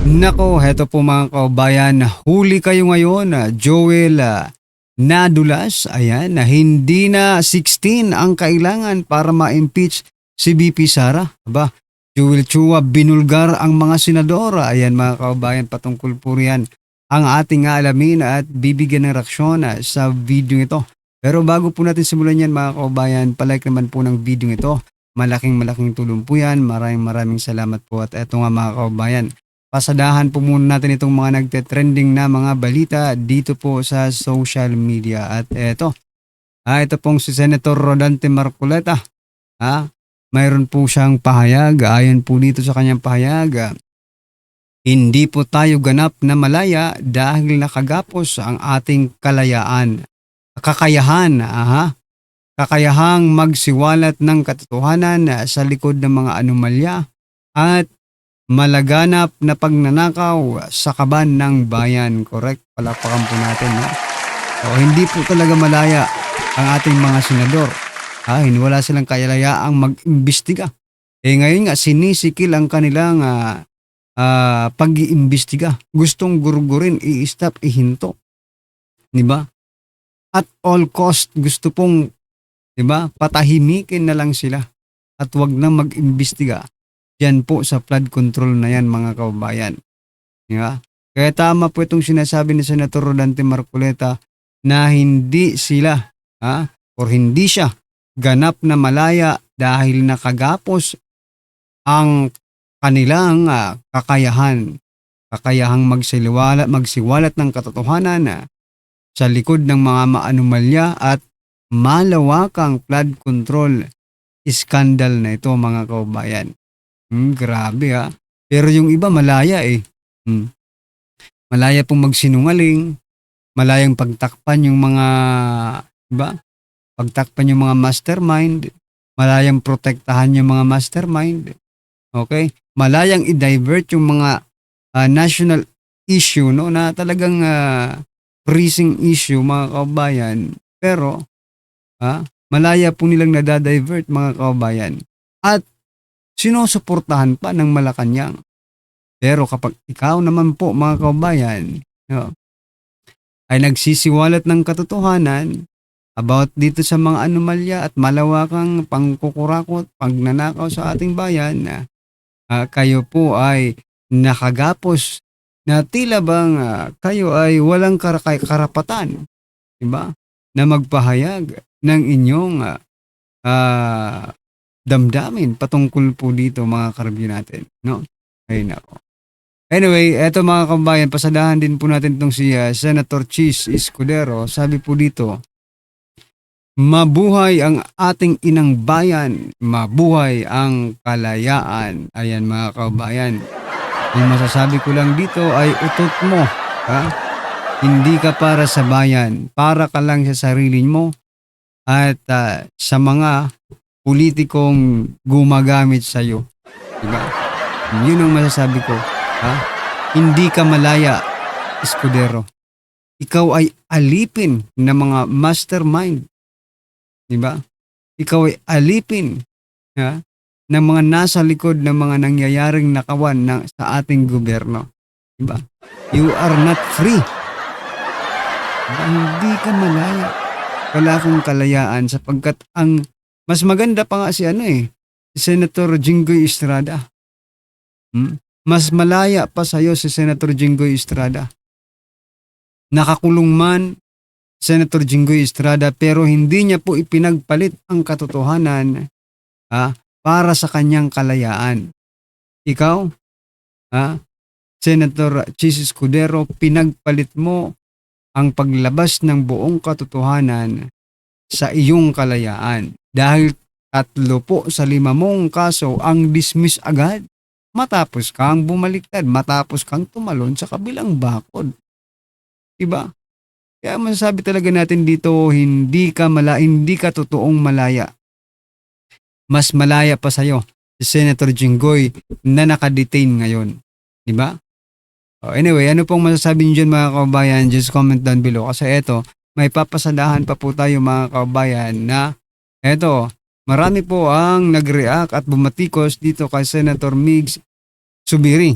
Nako, heto po mga kaubayan, huli kayo ngayon, Joel nadulas, ayan, na hindi na 16 ang kailangan para ma-impeach si VP Sara. Aba, Joel Chua, binulgar ang mga senador. Ayan mga kaubayan, patungkol po riyan ang ating aalamin at bibigyan ng reaksyon sa video ito. Pero bago po natin simulan yan mga kaubayan, palike naman po ng video ito. Malaking tulong po yan. Maraming salamat po. At eto nga mga kaubayan, pasadahan po muna natin itong mga nagte-trending na mga balita dito po sa social media. At ito pong si Senator Rodante Marcoleta. Mayroon po siyang pahayag. Ayon po dito sa kanyang pahayag, hindi po tayo ganap na malaya dahil nakagapos ang ating kakayahang magsiwalat ng katotohanan sa likod ng mga anomalya at malaganap na pagnanakaw sa kaban ng bayan. Correct? Palakpakan po natin. No? So, hindi po talaga malaya ang ating mga senador. Wala silang kayalayaang mag-imbestiga. Ngayon nga, sinisikil ang kanilang pag-iimbestiga. Gustong gurgurin, i-stop, ihinto. Diba? At all cost, gusto pong, diba, patahimikin na lang sila. At wag na mag-imbestiga. Yan po sa flood control na yan mga kaubayan. Diba? Kaya tama po itong sinasabi ni Senator Rodante Marcoleta na hindi sila hindi siya ganap na malaya dahil nakagapos ang kanilang kakayahang magsiwalat ng katotohanan sa likod ng mga maanumalya at malawakang flood control iskandal na ito mga kaubayan. Grabe Pero yung iba malaya Malaya pong magsinungaling, malayang pagtakpan yung mga, diba? Pagtakpan yung mga mastermind, malayang protektahan yung mga mastermind. Okay? Malayang i-divert yung mga national issue na talagang pressing issue mga kaubayan. Pero malaya po nilang nadadivert mga kaubayan. At sinusuportahan pa ng Malacanang. Pero kapag ikaw naman po mga kaubayan ay nagsisiwalat ng katotohanan about dito sa mga anomalya at malawakang pangkukurakot, pagnanakaw sa ating bayan, kayo po ay nakagapos na tila bang kayo ay walang karapatan, diba? Na magpahayag ng inyong damdamin patungkol po dito mga karabyo natin, no? Ay nako. Anyway, eto mga kabayan, pasadahan din po natin itong si Senator Chis Escudero. Sabi po dito, mabuhay ang ating inang bayan, mabuhay ang kalayaan. Ayan mga kabayan. Ang masasabi ko lang dito ay utot mo. Hindi ka para sa bayan, para ka lang sa sarili mo at sa mga politikong gumagamit sa iyo. Diba? Yun ang masasabi ko. Hindi ka malaya, Escudero. Ikaw ay alipin ng mga mastermind. Diba? Ikaw ay alipin ng mga nasa likod ng mga nangyayaring nakawan sa ating gobyerno. Diba? You are not free. Diba? Hindi ka malaya. Wala kang kalayaan sapagkat ang mas maganda pa nga si Senator Jinggoy Estrada. Mas malaya pa sa'yo si Senator Jinggoy Estrada. Nakakulong man Senator Jinggoy Estrada pero hindi niya po ipinagpalit ang katotohanan para sa kanyang kalayaan. Ikaw, Senator Chis Escudero, pinagpalit mo ang paglabas ng buong katotohanan sa iyong kalayaan. Dahil 3 po sa 5 mong kaso ang dismiss agad. Matapos kang bumaliktad, matapos kang tumalon sa kabilang bakod. Diba? Kaya masasabi talaga natin dito, hindi ka totoong malaya. Mas malaya pa sa'yo si Senator Jinggoy na nakadetain ngayon. Diba? Anyway, ano pong masasabi niyo dyan mga kababayan? Just comment down below. Kasi may papasadahan pa po tayo mga kababayan na marami po ang nag-react at bumatikos dito kay Senator Migs Subiri.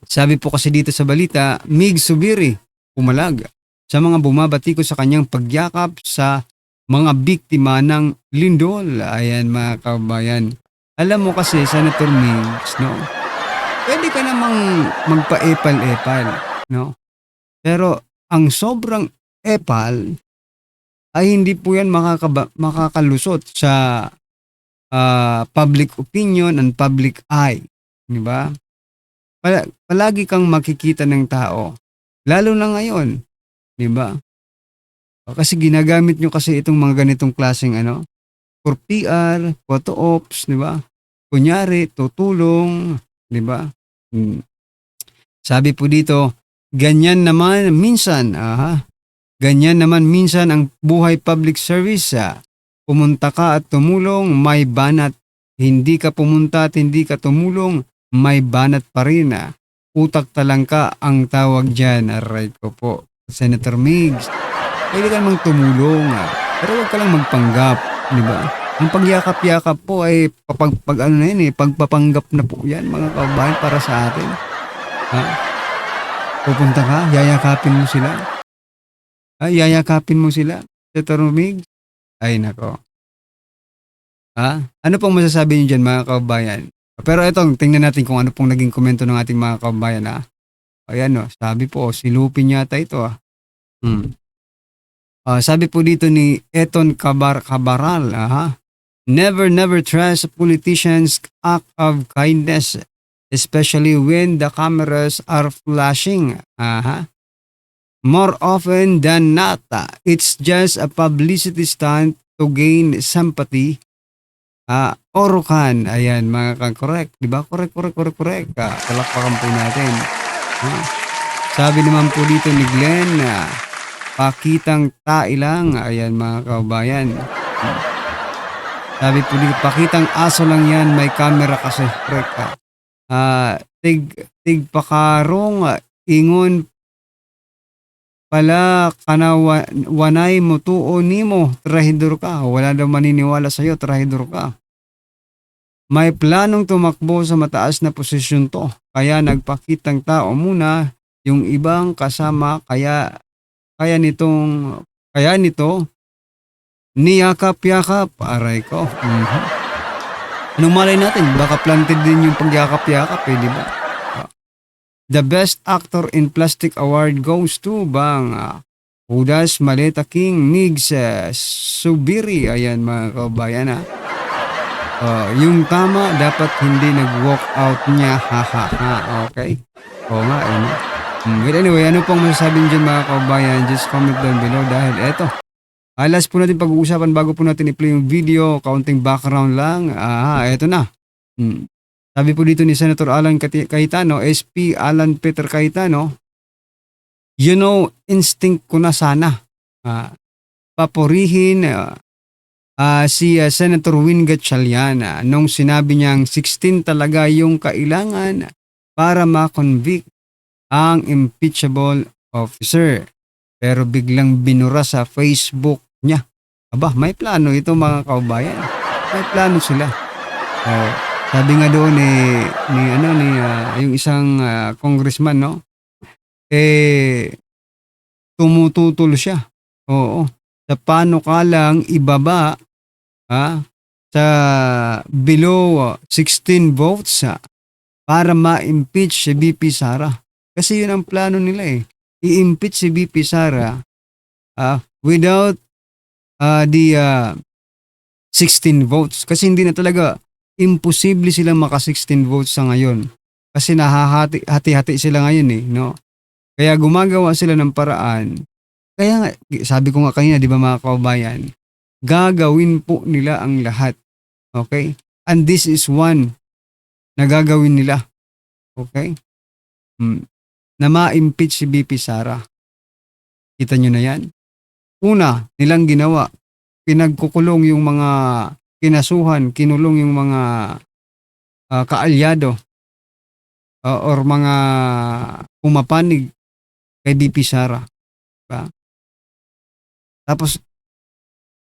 Sabi po kasi dito sa balita, Mig Subiri, pumalag sa mga bumabatiko sa kanyang pagyakap sa mga biktima ng lindol. Ayan mga kabayan. Alam mo kasi, Senator Migs, no? Pwede ka namang magpa-epal-epal, no? Pero ang sobrang epal ay hindi po yan makakalusot sa public opinion and public eye. Di ba? Palagi kang makikita ng tao. Lalo na ngayon. Di ba? Kasi ginagamit nyo kasi itong mga ganitong klaseng for PR, photo ops, di ba? Kunyari, tutulong, di ba? Sabi po dito, ganyan naman minsan ang buhay public service. Pumunta ka at tumulong, may banat. Hindi ka pumunta at hindi ka tumulong, may banat pa rin. Utak talangka ang tawag dyan. Aray ko po. Senator Migs, pwede ka namang tumulong. Pero huwag ka lang magpanggap. Di ba? Ang pagyakap-yakap po ay pagpapanggap na po yan mga kababayan para sa atin. Pupunta ka, yayakapin mo sila. Yayakapin mo sila. Senator Migs. Ay nako. Ano pong masasabi niyo dyan mga kababayan? Pero itong, tingnan natin kung ano pong naging komento ng ating mga kababayan. Ayan sabi po, silupin yata ito. Sabi po dito ni Eton Cabaral, never trust politicians' act of kindness, especially when the cameras are flashing. More often than not, it's just a publicity stunt to gain sympathy. Orokan, ayan mga correct, di ba? Correct. Palakpakan po natin. Sabi naman po dito ni Glenn, pakitang tailang, ayan mga kababayan. Sabi po dito, pakitang aso lang yan, may camera kasi. Correct. Tigpakarong, ingon pala wanay mo tuo nimo, trahidor ka. Wala daw maniniwala sa'yo, trahidor ka. May planong tumakbo sa mataas na posisyon to. Kaya nagpakitang tao muna yung ibang kasama. Kaya nito niyakap-yakap. Aray ko. Anong malay natin? Baka planted din yung pagyakap-yakap di ba? The Best Actor in Plastic Award goes to Judas Maleta King Migs Subiri. Ayan mga kabayan. Yung tama, dapat hindi nag-walk out niya. Okay? Oo nga. But anyway, ano pong masasabi dyan mga kabayan? Just comment down below dahil eto. Last po natin pag-uusapan bago po natin i-play yung video. Kaunting background lang. Eto na. Sabi po dito ni Senator Alan Cayetano, SP Alan Peter Cayetano, instinct ko na sana papurihin si Senator Win Gatchalian nung sinabi niyang 16 talaga yung kailangan para ma-convict ang impeachable officer. Pero biglang binura sa Facebook niya. Aba, may plano ito mga kaubayan. May plano sila. Sabi nga doon yung isang congressman tumututol siya. Oo. Sa paano ka lang ibaba sa below 16 votes para ma-impeach si VP Sara. Kasi yun ang plano nila I-impeach si VP Sara without the 16 votes. Kasi hindi na talaga imposible silang maka-16 votes sa ngayon. Kasi hati-hati sila ngayon no? Kaya gumagawa sila ng paraan. Kaya nga, sabi ko nga kanina, di ba mga kaubayan, gagawin po nila ang lahat. Okay? And this is one na gagawin nila. Okay? Na ma-impeach si VP Sara. Kita nyo na yan? Una, nilang ginawa, pinagkukulong yung mga kinulong yung mga kaalyado or mga pumapanig kay VP Sara. Diba? Tapos,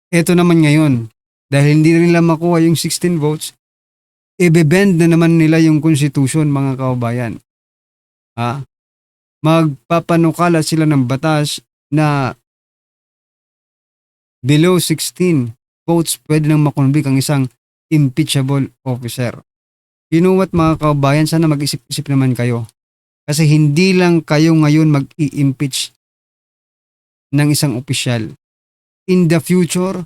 eto naman ngayon, dahil hindi nila makuha yung 16 votes, i-bend na naman nila yung constitution mga kaubayan. ha, magpapanukala sila ng batas na below 16 votes pwede nang makonvict ang isang impeachable officer. You know what mga kabayan, sana mag-isip-isip naman kayo. Kasi hindi lang kayo ngayon mag-i-impeach ng isang opisyal. In the future,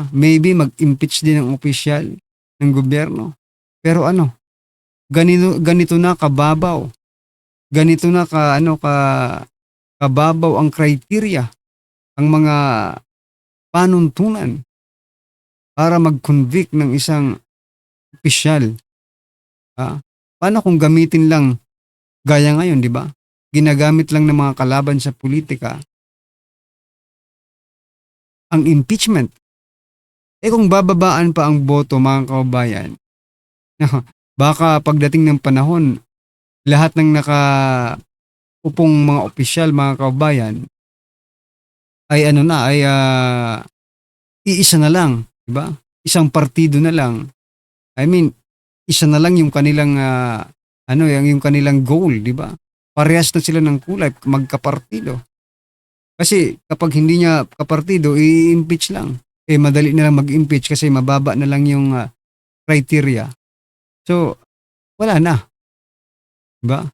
maybe mag-impeach din ng opisyal ng gobyerno. Pero ganito na kababaw. Ganito na kababaw ang criteria, ang mga panuntunan para mag-convict ng isang opisyal. Paano kung gamitin lang gaya ngayon, di ba? Ginagamit lang ng mga kalaban sa politika ang impeachment. Kung bababaan pa ang boto mga kababayan, baka pagdating ng panahon, lahat ng nakaupong mga opisyal mga kababayan ay iisa na lang, di ba? Isang partido na lang. I mean, isa na lang yung kanilang yung kanilang goal, di ba? Parehas na sila ng kulay, magkapartido. Kasi kapag hindi niya kapartido, i-impeach lang. Madali na lang mag-impeach kasi mababa na lang yung criteria. So, wala na. Diba?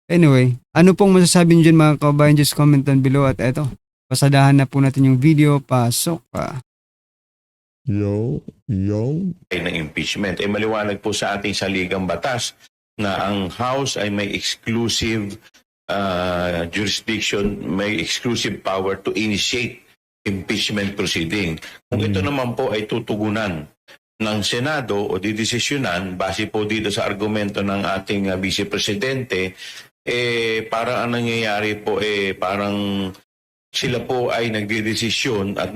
Anyway, ano pong masasabi niyo dyan mga kabayan? Just comment down below at eto, pasadahan na po natin yung video. Pasok pa. Yo. ng impeachment. Maliwanag po sa ating saligang batas na ang House ay may exclusive jurisdiction, may exclusive power to initiate impeachment proceeding. Kung ito naman po ay tutugunan ng Senado o didesisyonan base po dito sa argumento ng ating Vice Presidente, parang ang nangyayari po parang sila po ay nagdedesisyon at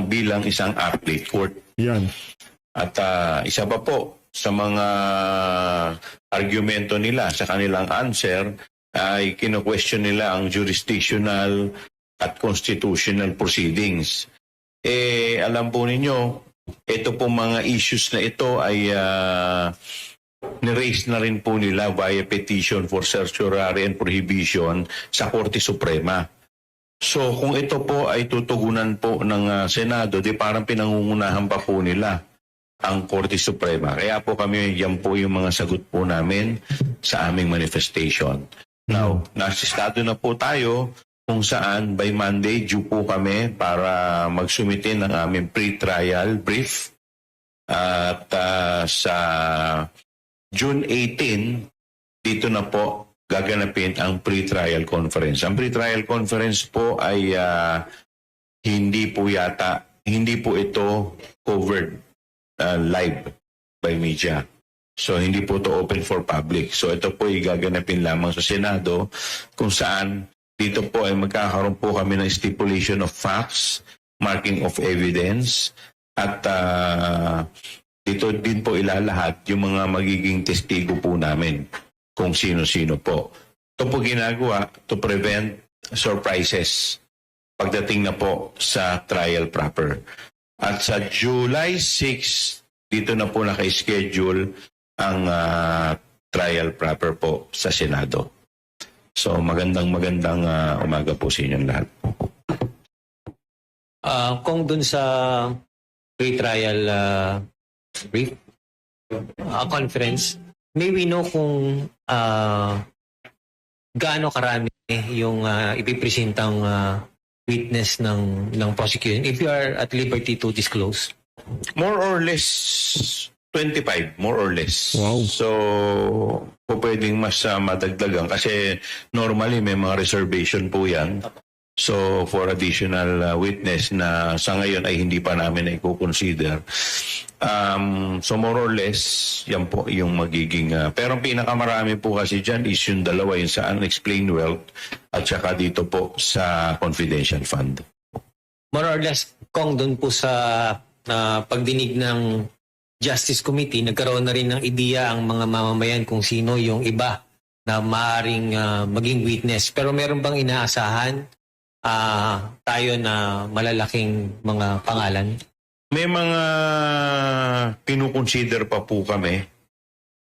bilang isang appellate court. Yan. At isa pa po sa mga argumento nila sa kanilang answer ay kino-question nila ang jurisdictional at constitutional proceedings. Alam po ninyo, ito po mga issues na ito ay ni-raise na rin po nila via petition for certiorari and prohibition sa Korte Suprema. So kung ito po ay tutugunan po ng Senado, di parang pinangungunahan pa po nila ang Korte Suprema. Kaya po kami, yan po yung mga sagot po namin sa aming manifestation. Now, nasistado na po tayo kung saan by Monday due po kami para magsumite ng aming pre-trial brief. At sa June 18, dito na po gaganapin ang pre-trial conference. Ang pre-trial conference po ay hindi po ito covered live by media. So hindi po ito open for public. So ito po ay gaganapin lamang sa Senado kung saan dito po ay magkakaroon po kami ng stipulation of facts, marking of evidence, at dito din po ilalahat yung mga magiging testigo po namin kung sino-sino po. Ito po ginagawa to prevent surprises pagdating na po sa trial proper. At sa July 6, dito na po naka-schedule ang trial proper po sa Senado. So magandang umaga po sa inyong lahat. Kung dun sa pre-trial brief conference, may we know kung gaano karami yung ipipresentang witness ng prosecution, if you are at liberty to disclose? More or less 25, more or less. Wow. So, po pwedeng mas madagdagan kasi normally may mga reservation po yan. So, for additional witness na sa ngayon ay hindi pa namin i-consider. So, more or less, yan po yung magiging... pero ang pinakamarami po kasi dyan is yung dalawa, yung sa unexplained wealth at saka dito po sa confidential fund. More or less, kung doon po sa pagdinig ng Justice Committee, nagkaroon na rin ng ideya ang mga mamamayan kung sino yung iba na maaaring maging witness. Pero meron bang inaasahan tayo na malalaking mga pangalan? May mga kinukonsider pa po kami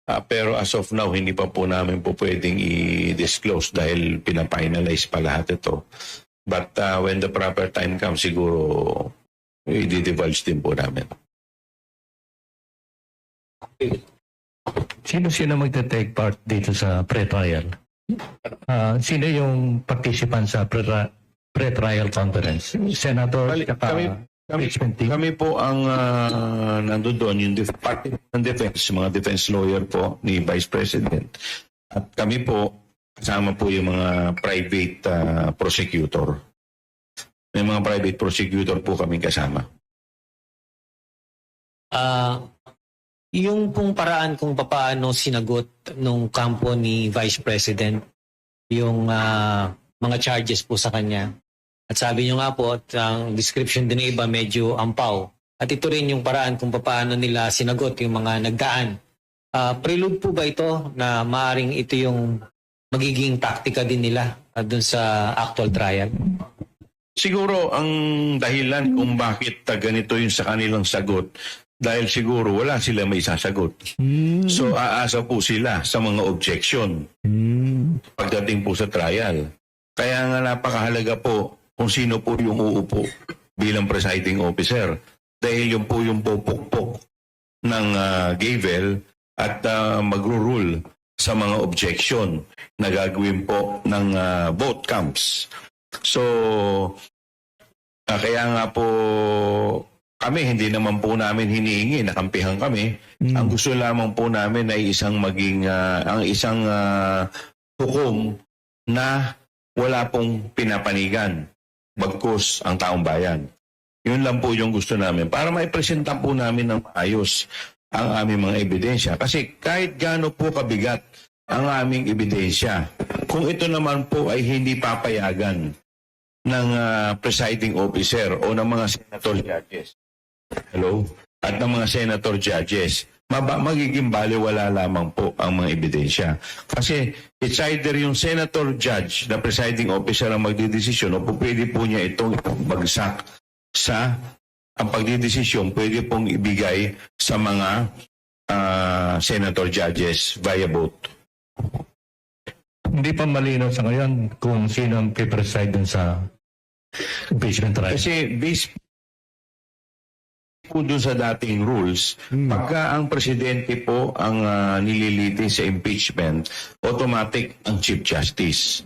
Pero as of now, hindi pa po namin po pwedeng i-disclose dahil pinafinalize pa lahat ito. But when the proper time comes, siguro i-divulge din po namin. Sino magte-take part dito sa pre-trial? Sino yung participant sa pre-trial conference? Senator impeachment team? Kami po ang nandun doon, yung party ng defense, mga defense lawyer po ni Vice President. At kami po, kasama po yung mga private prosecutor. May mga private prosecutor po kami kasama. Yung pong paraan kung paano sinagot nung kampo ni Vice President yung mga charges po sa kanya. At sabi nyo nga po, at ang description din ng iba medyo ampaw. At ito rin yung paraan kung paano nila sinagot yung mga nagdaan. Prelude po ba ito na maaring ito yung magiging taktika din nila dun sa actual trial? Siguro ang dahilan kung bakit ganito yung sa kanilang sagot, dahil siguro wala sila may sasagot. So aasa po sila sa mga objection pagdating po sa trial. Kaya nga napakahalaga po kung sino po yung uupo bilang presiding officer. Dahil yun po yung pupukpok ng gavel at magro-rule sa mga objection na gagawin po ng both camps. So, kaya nga po kami, hindi naman po namin hinihingi na kampihan kami. Ang gusto lamang po namin ay isang maging, ang isang hukom na wala pong pinapanigan, bagkus ang taong bayan. Yun lang po yung gusto namin para maipresenta po namin ng maayos ang aming mga ebidensya. Kasi kahit gaano po kabigat ang aming ebidensya, kung ito naman po ay hindi papayagan ng presiding officer o ng mga senator judges, at ng mga senator judges, magiging baliwala lamang po ang mga ebidensya. Kasi it's either yung senator judge na presiding officer ang magdidesisyon o pwede po niya itong bagsak sa ang pagdidesisyon pwede pong ibigay sa mga senator judges via vote. Hindi pa malinaw sa ngayon kung sino ang pipreside dun sa impeachment trial. Kasi based po doon sa dating rules, pagka ang presidente po ang nililitis sa impeachment, automatic ang Chief Justice.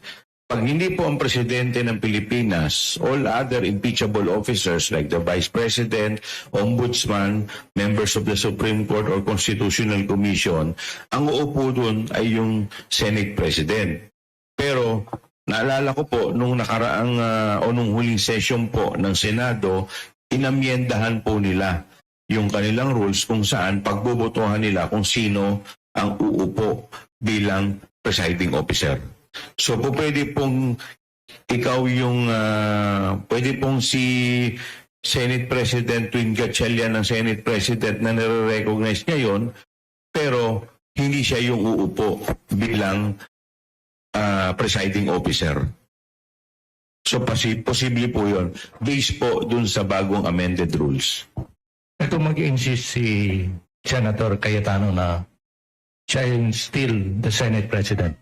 Pag hindi po ang presidente ng Pilipinas, all other impeachable officers like the Vice President, Ombudsman, members of the Supreme Court or Constitutional Commission, ang uupo doon ay yung Senate President. Pero naalala ko po nung nakaraang o nung huling session po ng Senado, inamyendahan po nila yung kanilang rules kung saan pagbobotohan nila kung sino ang uupo bilang presiding officer. So po pwede pong ikaw yung pwede pong si Senate President Twin Gatchalian ng Senate President na nare-recognize ngayon pero hindi siya yung uupo bilang presiding officer. So posible po yun based po dun sa bagong amended rules. Ito mag-insist si Senator Cayetano na siya yung still the Senate President.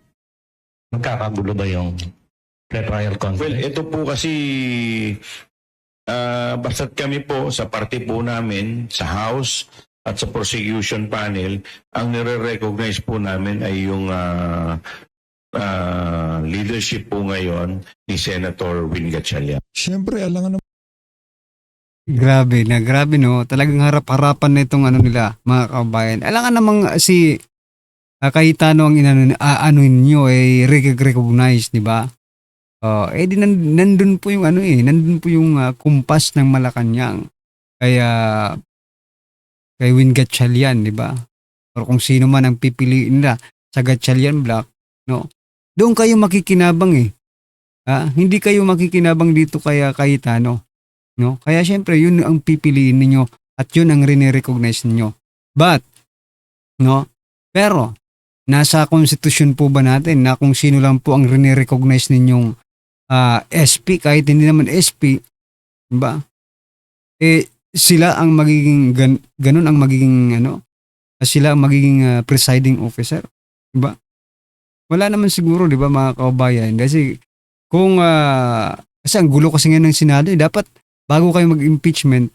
Magkakagulo ba yung pre-trial conference? Well, ito po kasi basta't kami po sa party po namin, sa House at sa prosecution panel, ang nire-recognize po namin ay yung leadership po ngayon ni Senator Win Gatchalian. Siyempre, alangan naman. Grabe no. Talagang harap-harapan na itong ano nila, mga kabayan. Alangan namang si Cayetano ang ano ninyo ay recognize, di ba? Di nandun po yung nandun po yung kumpas ng Malacanang. Kaya kay Win Gatchalian, di ba? Or kung sino man ang pipiliin nila sa Gatchalian Block, no? Doon kayo makikinabang hindi kayo makikinabang dito kaya Cayetano, no? Kaya syempre yun ang pipiliin ninyo at yun ang rene-recognize ninyo. But no, pero nasa konstitusyon po ba natin na kung sino lang po ang rene-recognize ninyong SP kahit hindi naman SP, ba? Sila ang magiging ganun ang magiging sila ang magiging presiding officer. Diba? Wala naman siguro, di ba mga kababayan? Kasi kung, kasi ang gulo kasi ngayon ng Senado, dapat bago kayo mag-impeachment,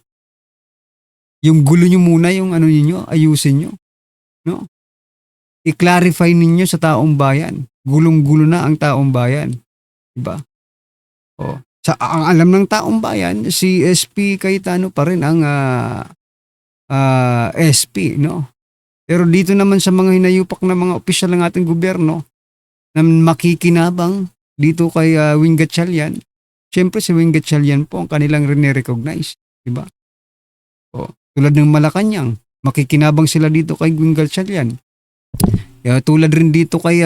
yung gulo nyo muna, yung ano ninyo, ayusin nyo. No? I-clarify ninyo sa taong bayan. Gulong-gulo na ang taong bayan. Diba? O, ang alam ng taong bayan, si SP Cayetano pa rin ang SP, no? Pero dito naman sa mga hinayupak na mga opisyal ng ating gobyerno na makikinabang dito kay Wing Gatchalian, syempre si Wing Gatchalian po ang kanilang rene-recognize, di ba? O, tulad ng Malacanang, makikinabang sila dito kay Wing Gatchalian. Tulad rin dito kay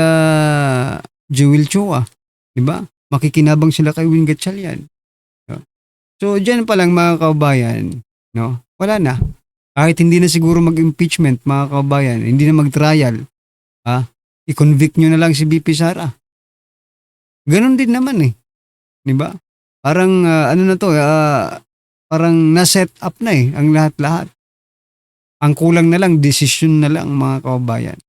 Joel Chua, di ba? Makikinabang sila kay Wing Gatchalian. So, dyan pa lang mga kababayan, no? Wala na. Kahit hindi na siguro mag-impeachment, mga kababayan, hindi na mag-trial, i-convict nyo na lang si BP Sara. Ganon din naman eh. Di ba? Parang, ano na to, parang na-set up na eh, ang lahat-lahat. Ang kulang na lang, decision na lang, mga kababayan.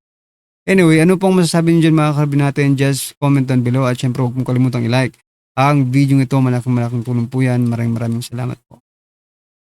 Anyway, ano pong masasabi nyo dyan mga karabin natin? Just comment down below at syempre huwag mong kalimutang i-like ang video ito. Malaking tulong po yan. Maraming salamat po.